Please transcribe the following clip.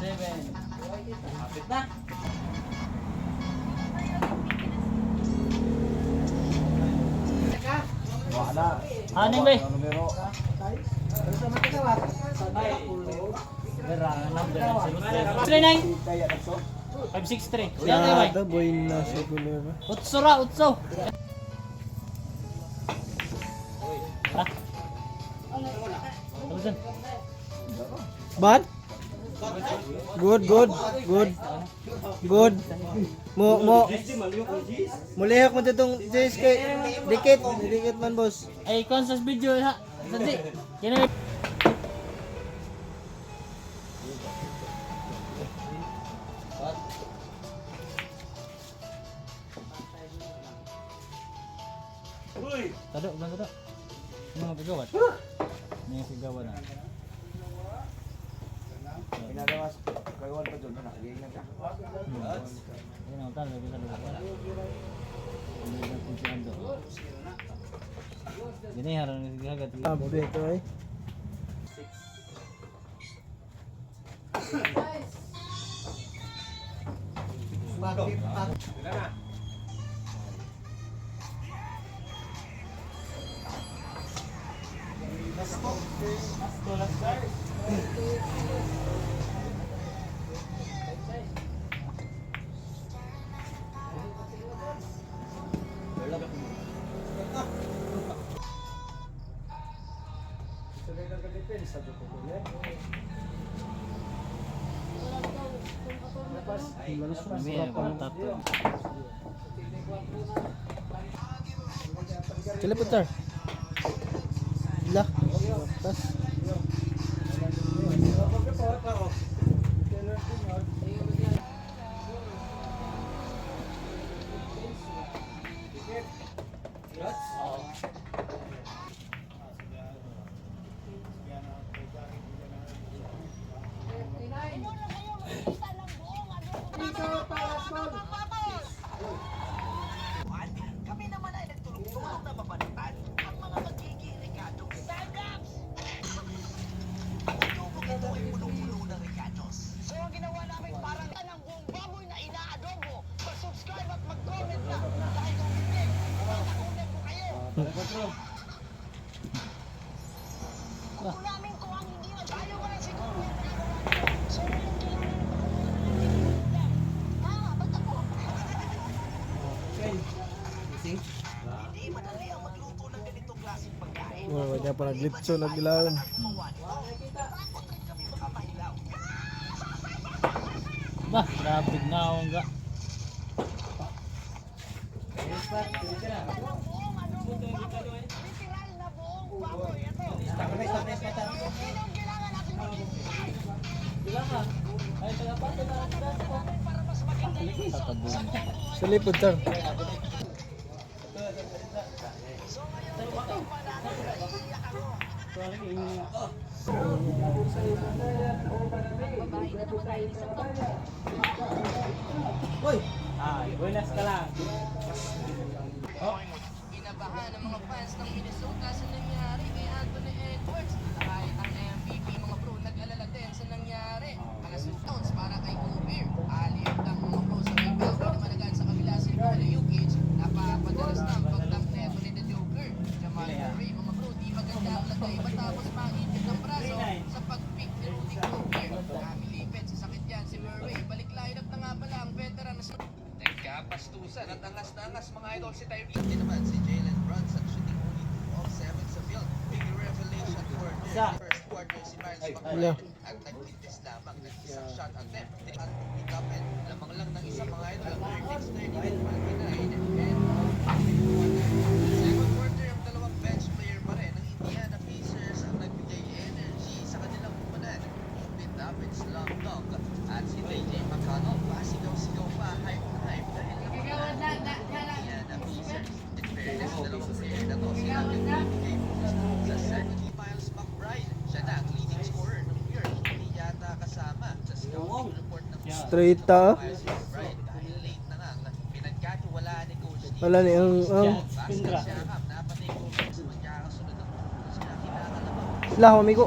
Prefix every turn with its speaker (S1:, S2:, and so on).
S1: Kapit na.
S2: Wala.
S1: Ano ba?
S2: Numero.
S1: Three 563. Siya tayo ba?
S2: Boy na siguro.
S1: Utsura, utso. Ha? Ano dyan?
S2: Bad? Good. Mulihak mo ditong Jace kay dikit man boss.
S1: Ay, conscious video ha. Sandi. Kini Tado, bang tado. Mga pagawat. Mga sigawan na.
S2: Pinadawas kagawan pa dun na giingat ka.
S1: Yan ang talo kita lupa. Hindi na funcionando. Gini harang naghagat.
S2: Beto ay. Sila putar. Lah. Tas.
S3: Kami naman ay nagtulong-tulong na mabalitan ang mga magiging regadong startups. Ang tubog ito ay puno-puno ng regados. So ang ginawa namin parang ng buong baboy na inaadobo. Mag-subscribe at mag-comment na dahil kung hindi, matakunin ko kayo. Kung namin kung ang hindi na tayo wala siguro yung nagawa. So yung kailangan ng pag-ulam. Ba't ako? Hindi madali ang magluto ng ganitong klaseng pagkain.
S2: Wala niya pa naglitso nagdilawan.
S3: Takot rin kami makamahilaw.
S1: Ba, grabe na ako nga.
S3: Anong buong baboy? Literal na buong baboy. Ito. Sinong kailangan natin mag-subscribe? Para mas maganda yung result.
S2: Sila putar.
S3: So ngayon, ito pa natin naiiyak ako.
S1: Buenas ka lang.
S3: Inabahan ng mga fans ng Minnesota sa nangyari kay Anthony Edwards. Kahit ang MVP mga bro nag-alala din sa nangyari. Mga stones para kay Kobe. Aliyot ang mga bro sa may bago na managan sa kabila si Nikola Jokic. Napapadalas na ang pagdunk neto ni The Joker. Jamal Murray mga bro di maganda ang lagay matapos mahinit ng braso sa pag-pick ni Rudy Gobert. Kamilipid sa sakit yan si Murray. Balik lineup na nga pala ang veteran na nagkapastusan at angas-angas mga idol si Tyrese. Hindi naman si Jalen Brunson shooting only 2 of 7 sa field. Big revelation for the first quarter si Miles McBride at naglintis lamang ng isang shot attempt. At ikapin lamang lang ng isang mga idol ang 36-30 and second quarter ang dalawang bench player pa rin ng Indiana Pacers ang nagbigay energy sa kanilang kumanan. Open up and slam dunk at si JJ McConnell pasigaw-sigaw pa hype na hype dahil naman Indiana Pacers. In fairness, dalawang player na to sila nagbigay boost sa set ni Miles McBride. Siya na ang leading scorer ng New York. Hindi yata kasama sa scouting report ng
S2: Straight ta.
S3: Miles McBride dahil late na nga pinagkatiwalaan ni Coach Steve.
S2: Wala ni ang
S3: Pascal Siakam napatay ko sa magkakasunod ng pupuntos na kinakalabaw.
S2: Sila amigo.